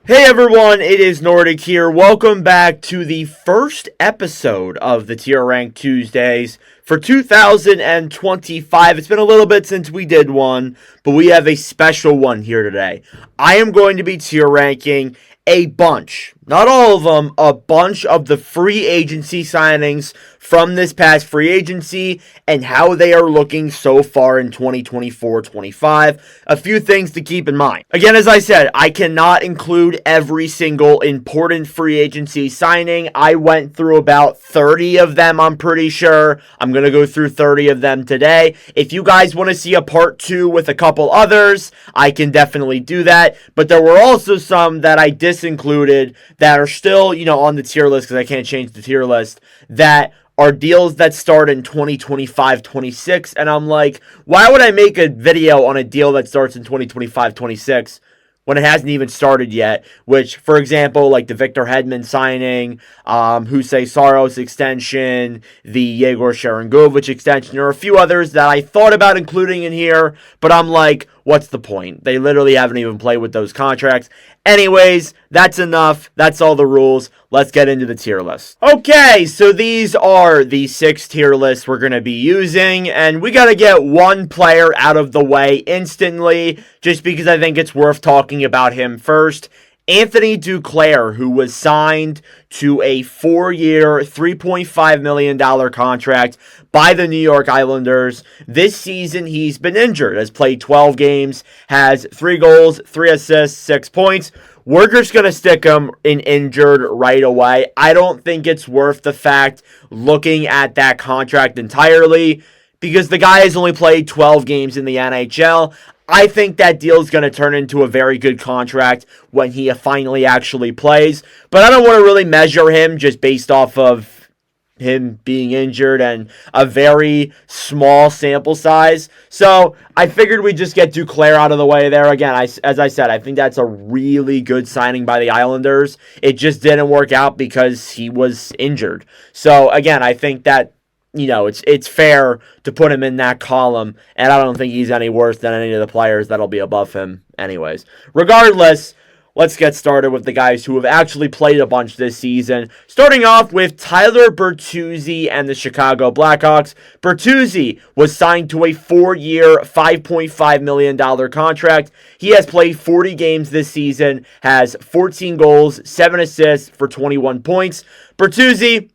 Hey everyone, it is Nordic here. Welcome back to the first episode of the Tier Rank Tuesdays for 2025. It's been a little bit since we did one, but we have a special one here today. I am going to be tier ranking a bunch, not all of them, a bunch of the free agency signings from this past free agency and how they are looking so far in 2024-25. A few things to keep in mind. Again, as I said, I cannot include every single important free agency signing. I went through about 30 of them, I'm pretty sure. I'm going to go through 30 of them today. If you guys want to see a part 2 with a couple others, I can definitely do that. But there were also some that I disincluded that are still, on the tier list because I can't change the tier list, that are deals that start in 2025-26, and I'm like, why would I make a video on a deal that starts in 2025-26 when it hasn't even started yet? Which, for example, like the Victor Hedman signing, Hussein Saros extension, the Yegor Sharangovich extension, or a few others that I thought about including in here, but I'm like, what's the point? They literally haven't even played with those contracts. Anyways, that's enough. That's all the rules. Let's get into the tier list. Okay, so these are the 6 tier lists we're going to be using, and we got to get one player out of the way instantly, just because I think it's worth talking about him first. Anthony Duclair, who was signed to a 4-year, $3.5 million contract by the New York Islanders. This season, he's been injured, has played 12 games, has 3 goals, 3 assists, 6 points. We're just going to stick him in injured right away. I don't think it's worth the fact looking at that contract entirely, because the guy has only played 12 games in the NHL. I think that deal is going to turn into a very good contract when he finally actually plays. But I don't want to really measure him just based off of him being injured and a very small sample size. So I figured we'd just get Duclair out of the way there. Again, as I said, I think that's a really good signing by the Islanders. It just didn't work out because he was injured. So again, I think that it's fair to put him in that column, and I don't think he's any worse than any of the players that'll be above him anyways. Regardless, let's get started with the guys who have actually played a bunch this season. Starting off with Tyler Bertuzzi and the Chicago Blackhawks. Bertuzzi was signed to a 4-year, $5.5 million contract. He has played 40 games this season, has 14 goals, 7 assists for 21 points. Bertuzzi,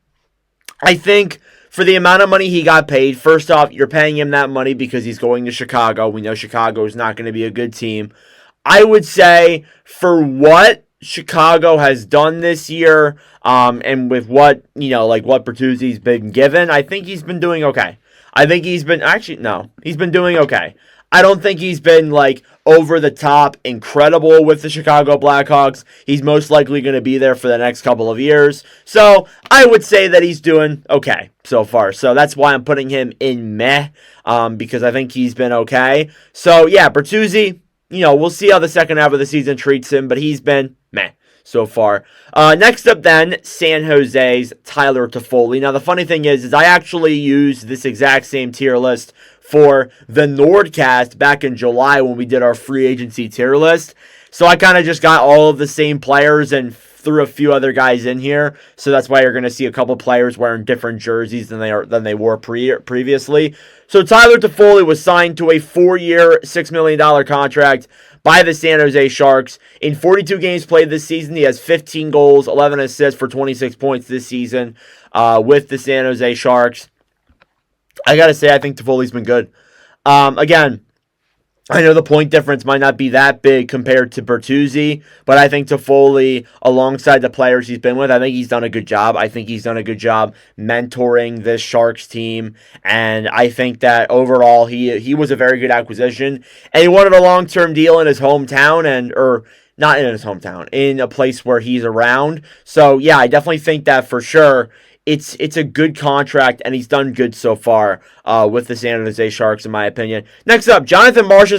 I think, for the amount of money he got paid, first off, you're paying him that money because he's going to Chicago. We know Chicago is not going to be a good team. I would say for what Chicago has done this year, and with what, what Bertuzzi's been given, I think he's been doing okay. He's been doing okay. I don't think he's been, over the top incredible with the Chicago Blackhawks. He's most likely going to be there for the next couple of years. So I would say that he's doing okay so far. So that's why I'm putting him in meh, because I think he's been okay. So yeah, Bertuzzi, we'll see how the second half of the season treats him, but he's been meh so far. Next up then, San Jose's Tyler Toffoli. Now the funny thing is I actually used this exact same tier list for the Nordcast back in July when we did our free agency tier list. So I kind of just got all of the same players and threw a few other guys in here. So that's why you're going to see a couple players wearing different jerseys than they wore previously. So Tyler Toffoli was signed to a 4-year, $6 million contract by the San Jose Sharks. In 42 games played this season, he has 15 goals, 11 assists for 26 points this season with the San Jose Sharks. I got to say, I think Toffoli's been good. Again, I know the point difference might not be that big compared to Bertuzzi, but I think Toffoli, alongside the players he's been with, I think he's done a good job. I think he's done a good job mentoring this Sharks team, and I think that overall he was a very good acquisition, and he wanted a long-term deal in his hometown, or not in his hometown, in a place where he's around. So yeah, I definitely think that for sure it's a good contract, and he's done good so far with the San Jose Sharks, in my opinion. Next up, Jonathan Marsh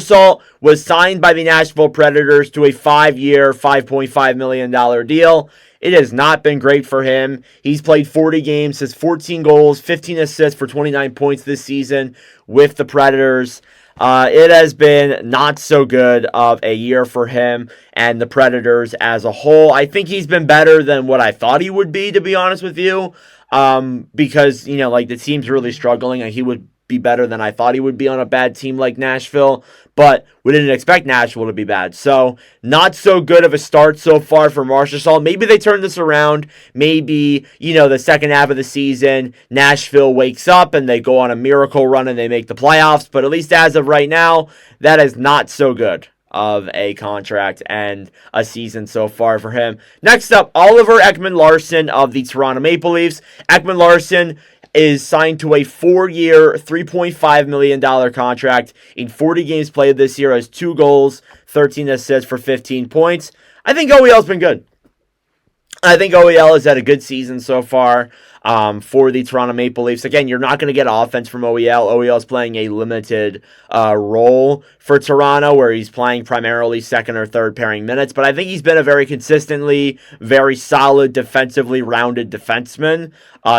was signed by the Nashville Predators to a 5-year, $5.5 million deal. It has not been great for him. He's played 40 games, has 14 goals, 15 assists for 29 points this season with the Predators. It has been not so good of a year for him and the Predators as a whole. I think he's been better than what I thought he would be, to be honest with you. Because, like the team's really struggling and he would be better than I thought he would be on a bad team like Nashville, but we didn't expect Nashville to be bad. So, not so good of a start so far for Marsh. Maybe they turn this around. Maybe, the second half of the season, Nashville wakes up and they go on a miracle run and they make the playoffs. But at least as of right now, that is not so good of a contract and a season so far for him. Next up, Oliver Ekman-Larsson of the Toronto Maple Leafs. Ekman-Larsson is signed to a 4-year, $3.5 million contract. In 40 games played this year, has 2 goals, 13 assists for 15 points. I think OEL's been good. I think OEL has had a good season so far for the Toronto Maple Leafs. Again, you're not going to get offense from OEL. OEL is playing a limited role for Toronto where he's playing primarily second or third pairing minutes. But I think he's been a very consistently, very solid, defensively rounded defenseman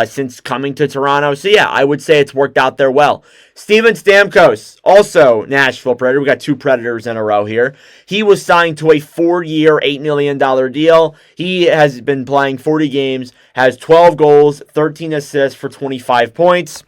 since coming to Toronto. So yeah, I would say it's worked out there well. Steven Stamkos, also Nashville Predator. We got 2 Predators in a row here. He was signed to a 4-year, $8 million deal. He has been playing 40 games, has 12 goals, 13 assists for 25 points.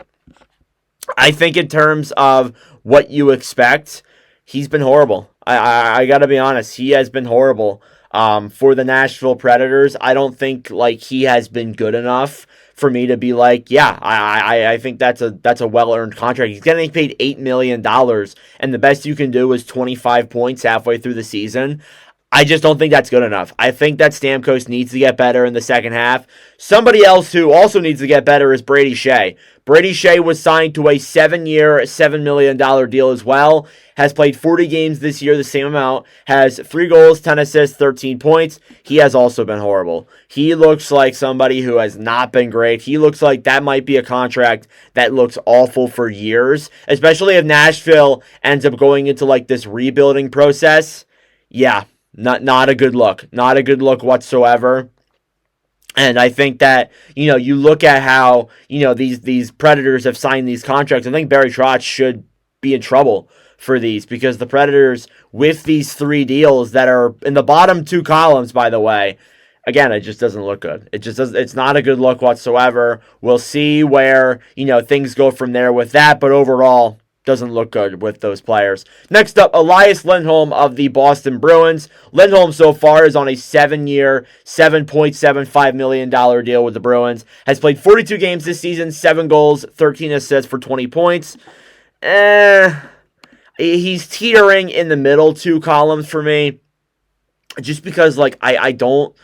I think in terms of what you expect, he's been horrible. I got to be honest. He has been horrible for the Nashville Predators. I don't think he has been good enough for me to be like, yeah, I think that's a well-earned contract. He's getting paid $8 million, and the best you can do is 25 points halfway through the season. I just don't think that's good enough. I think that Stamkos needs to get better in the second half. Somebody else who also needs to get better is Brady Shay. Brady Shay was signed to a 7-year, $7 million deal as well. Has played 40 games this year, the same amount. Has 3 goals, 10 assists, 13 points. He has also been horrible. He looks like somebody who has not been great. He looks like that might be a contract that looks awful for years. Especially if Nashville ends up going into this rebuilding process. Yeah. Not a good look. Not a good look whatsoever. And I think that, you look at how, these Predators have signed these contracts. I think Barry Trotz should be in trouble for these because the Predators, with these 3 deals that are in the bottom 2 columns, by the way, again, it just doesn't look good. It's not a good look whatsoever. We'll see where, things go from there with that. But overall, doesn't look good with those players. Next up, Elias Lindholm of the Boston Bruins. Lindholm so far is on a 7-year, $7.75 million deal with the Bruins. Has played 42 games this season, 7 goals, 13 assists for 20 points. He's teetering in the middle 2 columns for me. Just because I don't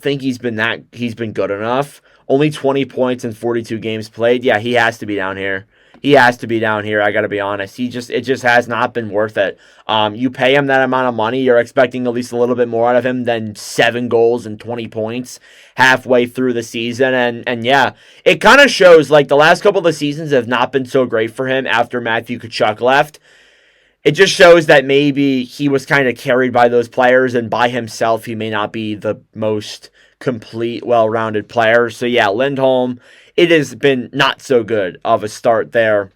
think he's been good enough. Only 20 points in 42 games played. Yeah, he has to be down here. He has to be down here, I got to be honest. It just has not been worth it. You pay him that amount of money, you're expecting at least a little bit more out of him than 7 goals and 20 points halfway through the season. And yeah, it kind of shows the last couple of the seasons have not been so great for him after Matthew Tkachuk left. It just shows that maybe he was kind of carried by those players, and by himself he may not be the most complete, well-rounded player. So yeah, Lindholm, it has been not so good of a start there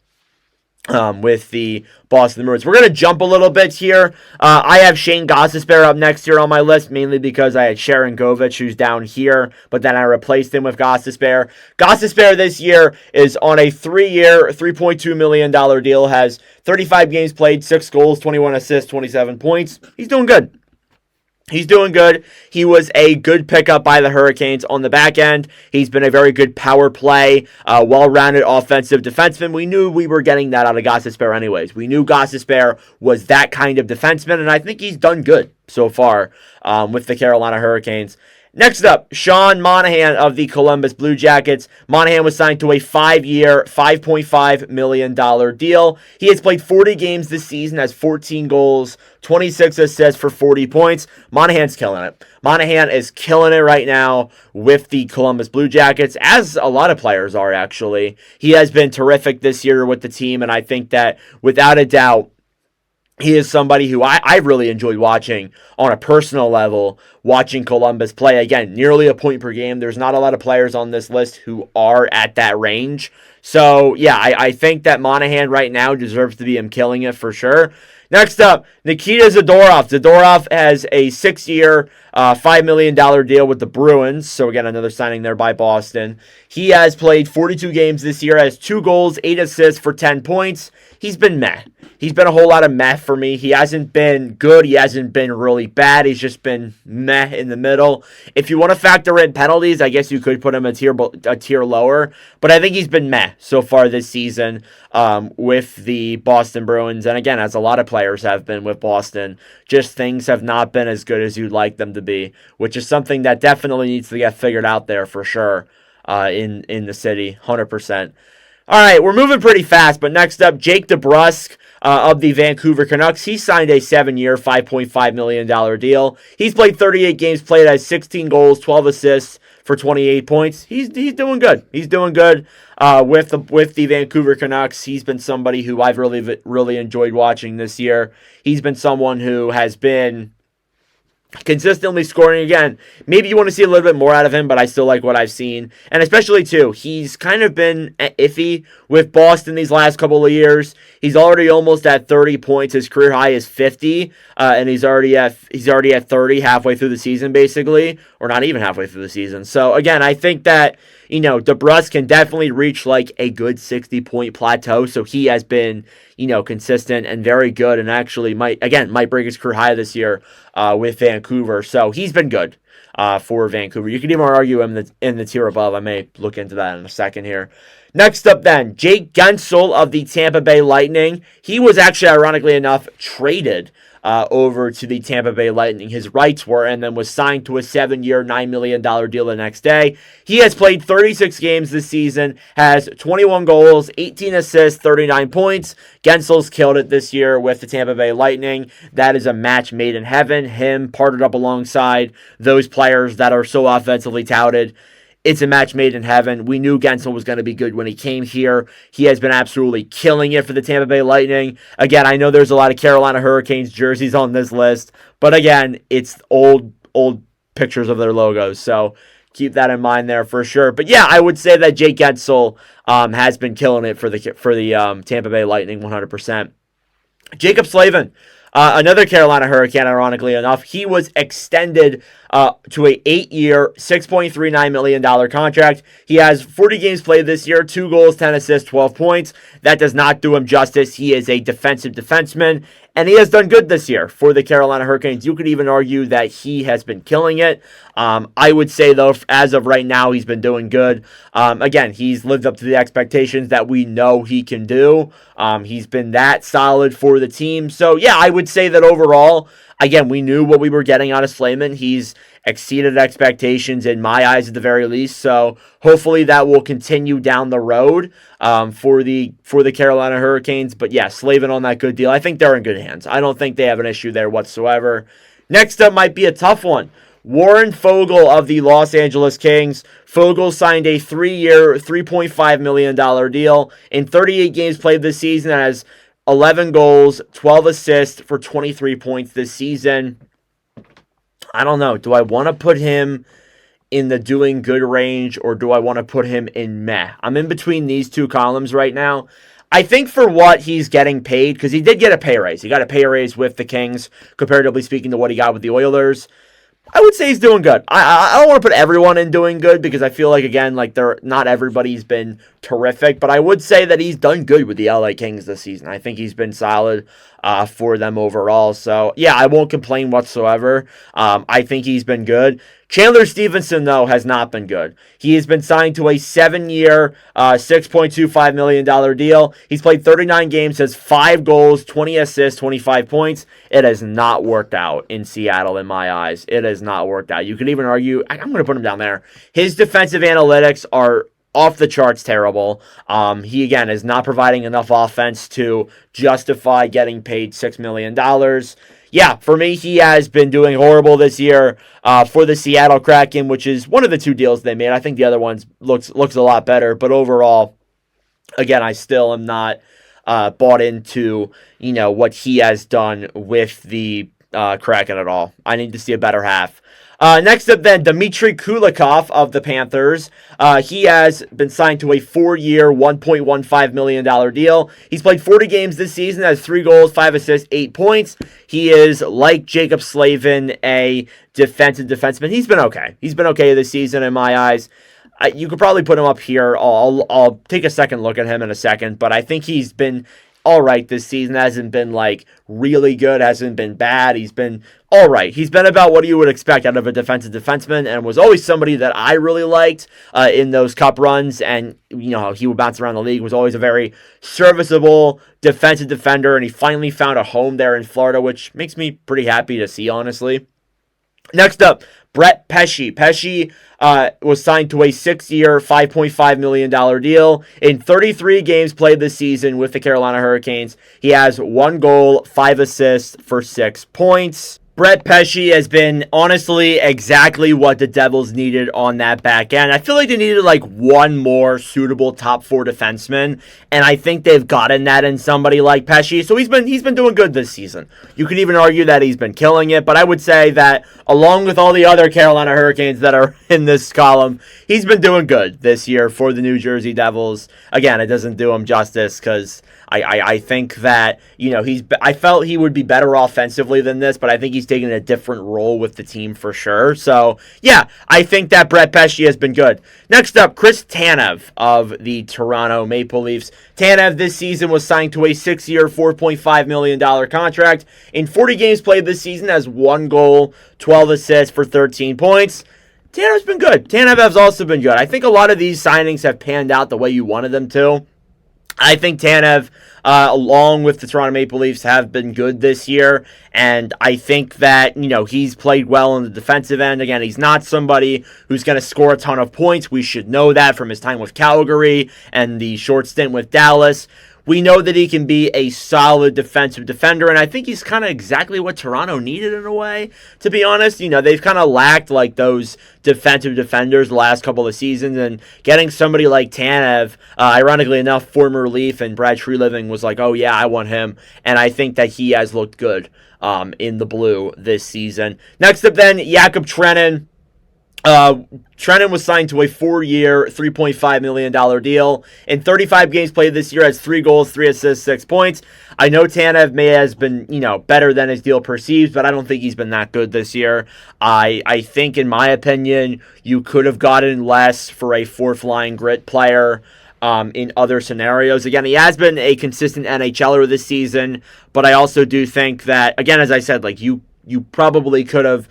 with the Boston Bruins. We're going to jump a little bit here. I have Shane Gostisbehere up next here on my list, mainly because I had Sharon Govich, who's down here, but then I replaced him with Gostisbehere. Gostisbehere this year is on a 3-year, $3.2 million deal, has 35 games played, 6 goals, 21 assists, 27 points. He's doing good. He's doing good. He was a good pickup by the Hurricanes on the back end. He's been a very good power play, well-rounded offensive defenseman. We knew we were getting that out of Gostisbehere anyways. We knew Gostisbehere was that kind of defenseman, and I think he's done good so far with the Carolina Hurricanes. Next up, Sean Monahan of the Columbus Blue Jackets. Monahan was signed to a 5-year, $5.5 million deal. He has played 40 games this season, has 14 goals, 26 assists for 40 points. Monahan's killing it. Monahan is killing it right now with the Columbus Blue Jackets, as a lot of players are actually. He has been terrific this year with the team, and I think that without a doubt, He is somebody who I really enjoyed watching on a personal level, watching Columbus play. Again, nearly a point per game. There's not a lot of players on this list who are at that range. So, yeah, I think that Monahan right now deserves to be him killing it for sure. Next up, Nikita Zadorov. Zadorov has a 6-year, $5 million deal with the Bruins. So, again, another signing there by Boston. He has played 42 games this year, has 2 goals, 8 assists for 10 points. He's been meh. He's been a whole lot of meh for me. He hasn't been good. He hasn't been really bad. He's just been meh in the middle. If you want to factor in penalties, I guess you could put him a tier lower. But I think he's been meh so far this season with the Boston Bruins. And again, as a lot of players have been with Boston, just things have not been as good as you'd like them to be, which is something that definitely needs to get figured out there for sure in the city, 100%. All right, we're moving pretty fast, but next up, Jake DeBrusk of the Vancouver Canucks. He signed a 7-year, $5.5 million deal. He's played 38 games, played, has 16 goals, 12 assists for 28 points. He's doing good. He's doing good with the Vancouver Canucks. He's been somebody who I've really enjoyed watching this year. He's been someone who has been consistently scoring. Again, maybe you want to see a little bit more out of him, but I still like what I've seen. And especially, too, he's kind of been iffy with Boston these last couple of years. He's already almost at 30 points. His career high is 50, and he's already at 30 halfway through the season, basically, or not even halfway through the season. So, again, I think that, DeBrusk can definitely reach like a good 60-point plateau. So he has been, consistent and very good, and actually might break his career high this year with Vancouver. So he's been good for Vancouver. You could even argue him in the tier above. I may look into that in a second here. Next up then, Jake Guentzel of the Tampa Bay Lightning. He was actually, ironically enough, traded over to the Tampa Bay Lightning. His rights were, and then was signed to a 7-year, $9 million deal the next day. He has played 36 games this season, has 21 goals, 18 assists, 39 points. Guentzel's killed it this year with the Tampa Bay Lightning. That is a match made in heaven. Him partnered up alongside those players that are so offensively touted. It's a match made in heaven. We knew Guentzel was going to be good when he came here. He has been absolutely killing it for the Tampa Bay Lightning. Again, I know there's a lot of Carolina Hurricanes jerseys on this list, but again, it's old pictures of their logos, so keep that in mind there for sure. But yeah, I would say that Jake Guentzel has been killing it for the Tampa Bay Lightning 100%. Jacob Slavin. Another Carolina Hurricane, ironically enough, he was extended to a 8-year, $6.39 million contract. He has 40 games played this year, 2 goals, 10 assists, 12 points. That does not do him justice. He is a defensive defenseman, and he has done good this year for the Carolina Hurricanes. You could even argue that he has been killing it. I would say, though, as of right now, he's been doing good. Again, he's lived up to the expectations that we know he can do. He's been that solid for the team. So, yeah, I would say that overall, again, we knew what we were getting out of Slavin. He's exceeded expectations in my eyes at the very least. So hopefully that will continue down the road for the Carolina Hurricanes. But yeah, Slavin on that good deal. I think they're in good hands. I don't think they have an issue there whatsoever. Next up might be a tough one. Warren Fogle of the Los Angeles Kings. Fogle signed a 3-year, $3.5 million deal. In 38 games played this season, has 11 goals, 12 assists for 23 points this season. I don't know. Do I want to put him in the doing good range, or do I want to put him in meh? I'm in between these two columns right now. I think for what he's getting paid, because he did get a pay raise. He got a pay raise with the Kings, comparatively speaking to what he got with the Oilers. I would say he's doing good. I don't want to put everyone in doing good, because I feel like, again, like not everybody's been terrific, but I would say that he's done good with the LA Kings this season. I think he's been solid for them overall. So, yeah, I won't complain whatsoever. I think he's been good. Chandler Stevenson, though, has not been good. He has been signed to a 7-year, $6.25 million deal. He's played 39 games, has 5 goals, 20 assists, 25 points. It has not worked out in Seattle in my eyes. It has not worked out. You could even argue, I'm going to put him down there. His defensive analytics are off the charts terrible. He, again, is not providing enough offense to justify getting paid $6 million. Yeah, for me, he has been doing horrible this year for the Seattle Kraken, which is one of the 2 deals they made. I think the other one looks a lot better, but overall, again, I still am not bought into, what he has done with the Kraken at all. I need to see a better half. Next up then, Demitri Kulikov of the Panthers. He has been signed to a 4-year, $1.15 million deal. He's played 40 games this season, has 3 goals, 5 assists, 8 points. He is, like Jacob Slavin, a defensive defenseman. He's been okay. He's been okay this season in my eyes. You could probably put him up here. I'll take a second look at him in a second, but I think he's been all right this season. Hasn't been like really good, hasn't been bad. He's been all right. He's been about what you would expect out of a defensive defenseman, and was always somebody that I really liked in those cup runs. And he would bounce around the league. Was always a very serviceable defensive defender, and he finally found a home there in Florida, which makes me pretty happy to see, honestly. Next up, Brett Pesce. Pesce was signed to a 6-year, $5.5 million deal. In 33 games played this season with the Carolina Hurricanes, he has 1 goal, 5 assists for 6 points. Brett Pesce has been, honestly, exactly what the Devils needed on that back end. I feel like they needed, one more suitable top 4 defenseman, and I think they've gotten that in somebody like Pesce, so he's been doing good this season. You can even argue that he's been killing it, but I would say that, along with all the other Carolina Hurricanes that are in this column, he's been doing good this year for the New Jersey Devils. Again, it doesn't do him justice, because I think that, I felt he would be better offensively than this, but I think he's taken a different role with the team for sure. So, yeah, I think that Brett Pesce has been good. Next up, Chris Tanev of the Toronto Maple Leafs. Tanev this season was signed to a 6-year, $4.5 million contract. In 40 games played this season, has 1 goal, 12 assists for 13 points. Tanev's been good. Tanev has also been good. I think a lot of these signings have panned out the way you wanted them to. I think Tanev, along with the Toronto Maple Leafs, have been good this year, and I think that, he's played well on the defensive end. Again, he's not somebody who's going to score a ton of points. We should know that from his time with Calgary and the short stint with Dallas. We know that he can be a solid defensive defender, and I think he's kind of exactly what Toronto needed in a way, to be honest. They've kind of lacked, those defensive defenders the last couple of seasons, and getting somebody like Tanev, ironically enough, former Leaf, and Brad Treliving was like, oh yeah, I want him, and I think that he has looked good in the blue this season. Next up then, Jakob Trenin. Trenin was signed to a 4-year, $3.5 million deal. In 35 games played this year, has 3 goals, 3 assists, 6 points. I know Tanev has been, better than his deal perceives, but I don't think he's been that good this year. I think, in my opinion, you could have gotten less for a fourth-line grit player in other scenarios. Again, he has been a consistent NHLer this season, but I also do think that, again, as I said, you probably could have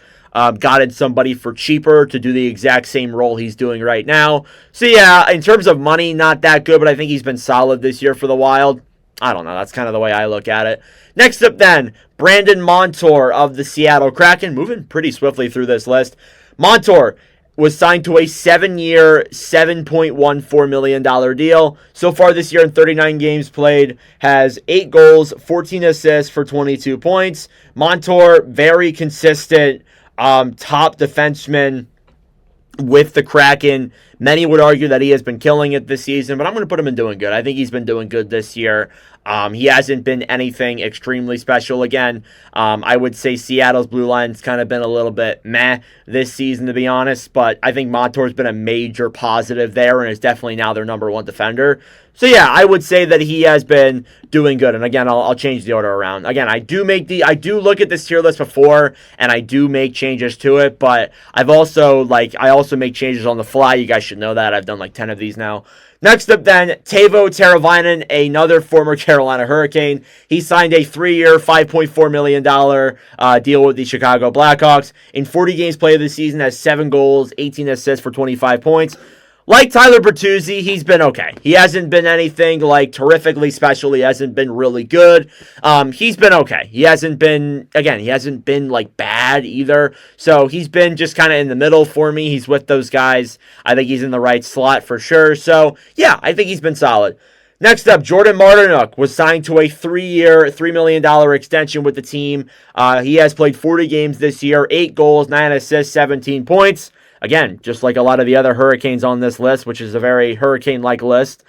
gotten somebody for cheaper to do the exact same role he's doing right now. So yeah, in terms of money, not that good, but I think he's been solid this year for the Wild. I don't know. That's kind of the way I look at it. Next up then, Brandon Montour of the Seattle Kraken. Moving pretty swiftly through this list. Montour was signed to a 7-year, $7.14 million deal. So far this year in 39 games played, has 8 goals, 14 assists for 22 points. Montour, very consistent top defenseman with the Kraken. Many would argue that he has been killing it this season, but I'm going to put him in doing good. I think he's been doing good this year. He hasn't been anything extremely special. Again, I would say Seattle's blue line's kind of been a little bit meh this season, to be honest, but I think Montour's been a major positive there and is definitely now their number 1 defender. So yeah, I would say that he has been doing good. And again, I'll change the order around. Again, I do look at this tier list before, and I do make changes to it, but I also make changes on the fly. You guys should know that. I've done 10 of these now. Next up then, Teuvo Teravainen, another former Carolina Hurricane. He signed a 3-year, $5.4 million deal with the Chicago Blackhawks. In 40 games played this season, has 7 goals, 18 assists for 25 points. Like Tyler Bertuzzi, he's been okay. He hasn't been anything terrifically special. He hasn't been really good. He's been okay. He hasn't been bad either. So he's been just kind of in the middle for me. He's with those guys. I think he's in the right slot for sure. So yeah, I think he's been solid. Next up, Jordan Martinook was signed to a 3-year, $3 million extension with the team. He has played 40 games this year, 8 goals, 9 assists, 17 points. again, just like a lot of the other Hurricanes on this list, which is a very Hurricane-like list,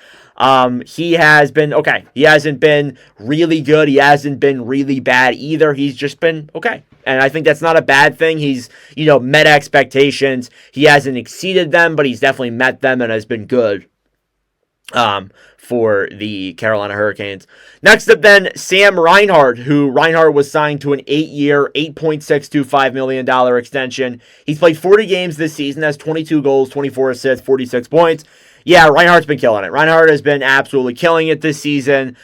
he has been okay. He hasn't been really good. He hasn't been really bad either. He's just been okay. And I think that's not a bad thing. He's, met expectations. He hasn't exceeded them, but he's definitely met them and has been good for the Carolina Hurricanes. Next up then, Sam Reinhart, who Reinhart was signed to an 8-year, $8.625 million extension. He's played 40 games this season, has 22 goals, 24 assists, 46 points. Yeah, Reinhardt's been killing it. Reinhart has been absolutely killing it this season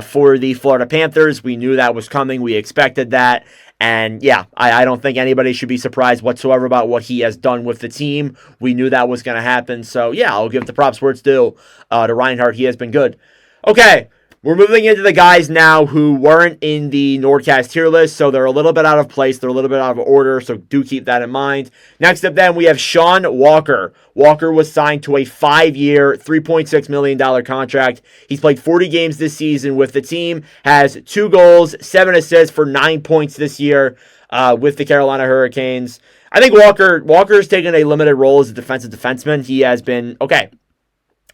for the Florida Panthers. We knew that was coming. We expected that. And yeah, I don't think anybody should be surprised whatsoever about what he has done with the team. We knew that was going to happen. So yeah, I'll give the props where it's due to Reinhart. He has been good. Okay, we're moving into the guys now who weren't in the Nordcast tier list, so they're a little bit out of place. They're a little bit out of order, so do keep that in mind. Next up then, we have Shawn Walker. Walker was signed to a 5-year, $3.6 million contract. He's played 40 games this season with the team, has 2 goals, 7 assists for 9 points this year with the Carolina Hurricanes. I think Walker's taken a limited role as a defensive defenseman. He has been okay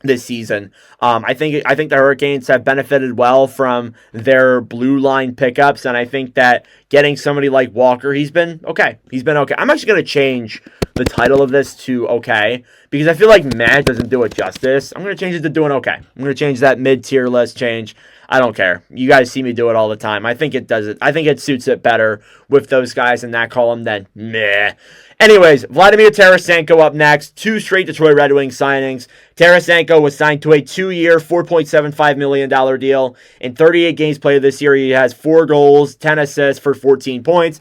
this season. I think the Hurricanes have benefited well from their blue line pickups, and I think that getting somebody like Walker, he's been okay. I'm actually going to change the title of this to okay, because I feel like mad doesn't do it justice. I'm going to change it to doing okay. I'm going to change that mid-tier list change. I don't care. You guys see me do it all the time. I think it does it. I think it suits it better with those guys in that column than meh. Anyways, Vladimir Tarasenko up next. 2 straight Detroit Red Wings signings. Tarasenko was signed to a 2-year, $4.75 million deal. In 38 games played this year, he has 4 goals, 10 assists for 14 points.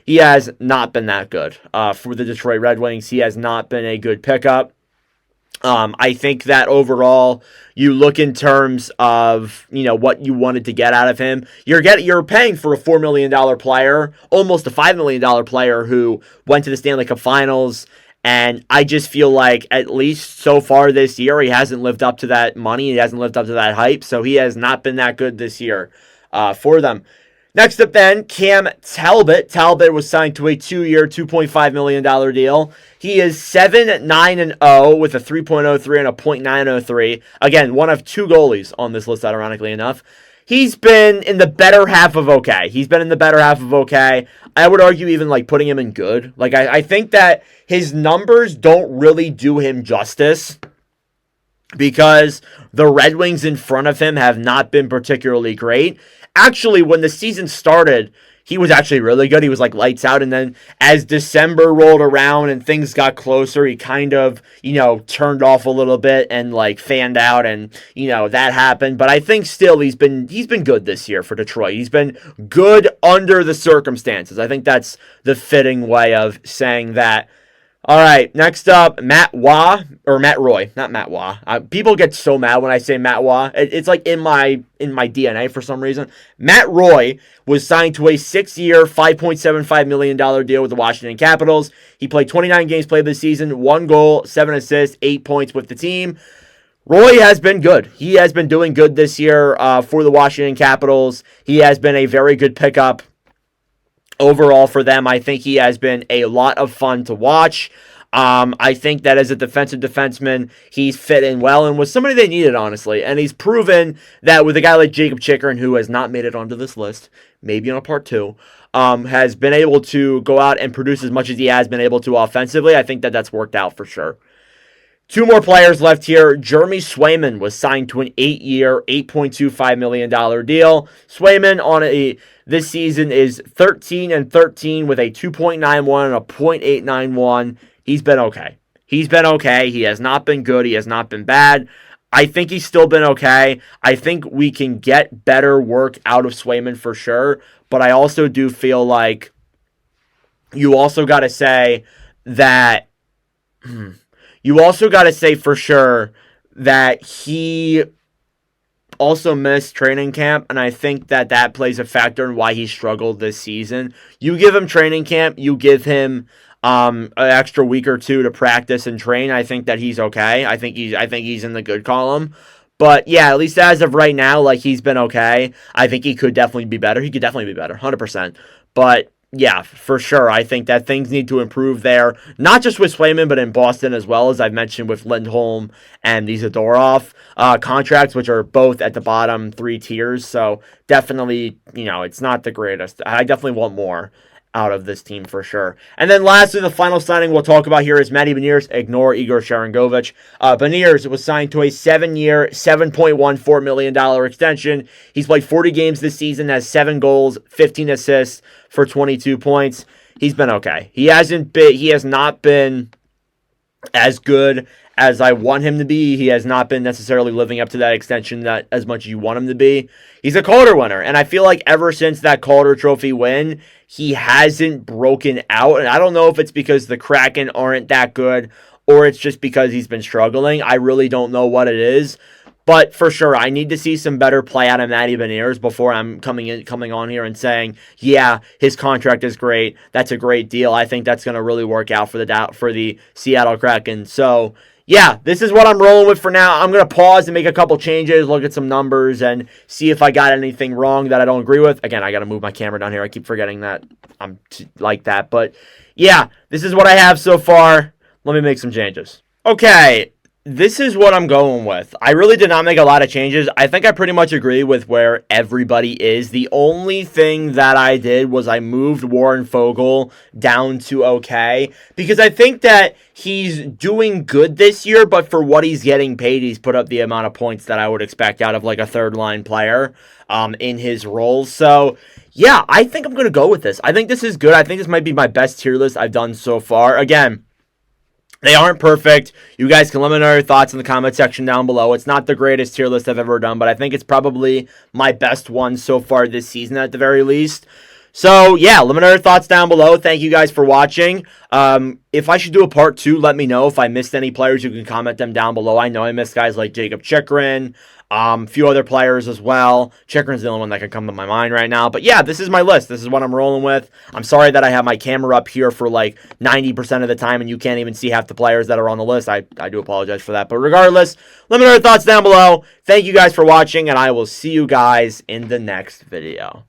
He has not been that good for the Detroit Red Wings. He has not been a good pickup. I think that overall, you look in terms of, what you wanted to get out of him. You're paying for a $4 million player, almost a $5 million player who went to the Stanley Cup Finals. And I just feel like, at least so far this year, he hasn't lived up to that money. He hasn't lived up to that hype. So he has not been that good this year for them. Next up then, Cam Talbot. Talbot was signed to a 2-year, $2.5 million deal. He is 7-9-0 with a 3.03 and a .903. Again, one of 2 goalies on this list, ironically enough. He's been in the better half of okay. I would argue even putting him in good. I think that his numbers don't really do him justice, because the Red Wings in front of him have not been particularly great. Actually, when the season started, he was actually really good. He was lights out. And then as December rolled around and things got closer, he kind of, turned off a little bit and fanned out, and, that happened. But I think still he's been good this year for Detroit. He's been good under the circumstances. I think that's the fitting way of saying that. All right, next up, Matt Roy, not Matt Waugh. People get so mad when I say Matt Waugh. It's in my DNA for some reason. Matt Roy was signed to a 6-year, $5.75 million deal with the Washington Capitals. He played 29 games played this season, 1 goal, 7 assists, 8 points with the team. Roy has been good. He has been doing good this year for the Washington Capitals. He has been a very good pickup overall for them. I think he has been a lot of fun to watch. I think that as a defensive defenseman, he's fit in well and was somebody they needed, honestly. And he's proven that with a guy like Jacob Chikrin, who has not made it onto this list, maybe on a part 2, has been able to go out and produce as much as he has been able to offensively. I think that that's worked out for sure. 2 more players left here. Jeremy Swayman was signed to an 8-year, $8.25 million deal. Swayman this season is 13-13 with a 2.91 and a .891. He's been okay. He has not been good. He has not been bad. I think he's still been okay. I think we can get better work out of Swayman for sure. But I also do feel like you also got to say that... You also got to say for sure that he also missed training camp, and I think that plays a factor in why he struggled this season. You give him training camp, you give him an extra week or 2 to practice and train. I think that he's okay. I think he's in the good column. But yeah, at least as of right now, he's been okay. I think he could definitely be better. 100%. But yeah, for sure. I think that things need to improve there, not just with Swayman, but in Boston as well, as I've mentioned with Lindholm and the Zadorov contracts, which are both at the bottom three tiers. So definitely, it's not the greatest. I definitely want more out of this team for sure. And then lastly, the final signing we'll talk about here is Matty Beniers. Ignore Igor Sharangovich. Beniers was signed to a 7-year, $7.14 million extension. He's played 40 games this season, has 7 goals, 15 assists for 22 points. He's been okay. He has not been as good as I want him to be. He has not been necessarily living up to that extension that as much as you want him to be. He's a Calder winner, and I feel like ever since that Calder Trophy win, he hasn't broken out. And I don't know if it's because the Kraken aren't that good or it's just because he's been struggling. I really don't know what it is. But for sure, I need to see some better play out of Matty Beniers before I'm coming on here and saying, yeah, his contract is great. That's a great deal. I think that's going to really work out for the Seattle Kraken. So, yeah, this is what I'm rolling with for now. I'm going to pause and make a couple changes, look at some numbers, and see if I got anything wrong that I don't agree with. Again, I got to move my camera down here. I keep forgetting that I'm like that. But, yeah, this is what I have so far. Let me make some changes. Okay. This is what I'm going with. I really did not make a lot of changes. I think I pretty much agree with where everybody is. The only thing that I did was I moved Warren Fogle down to okay, because I think that he's doing good this year, but for what he's getting paid, he's put up the amount of points that I would expect out of like a third-line player in his role. So, yeah, I think I'm going to go with this. I think this is good. I think this might be my best tier list I've done so far. Again, they aren't perfect. You guys can let me know your thoughts in the comment section down below. It's not the greatest tier list I've ever done, but I think it's probably my best one so far this season at the very least. So, yeah, let me know your thoughts down below. Thank you guys for watching. If I should do a part 2, let me know. If I missed any players, you can comment them down below. I know I missed guys like Jacob Chychrun, a few other players as well. Chychrun's the only one that can come to my mind right now. But yeah, this is my list. This is what I'm rolling with. I'm sorry that I have my camera up here for like 90% of the time and you can't even see half the players that are on the list. I do apologize for that. But regardless, let me know your thoughts down below. Thank you guys for watching, and I will see you guys in the next video.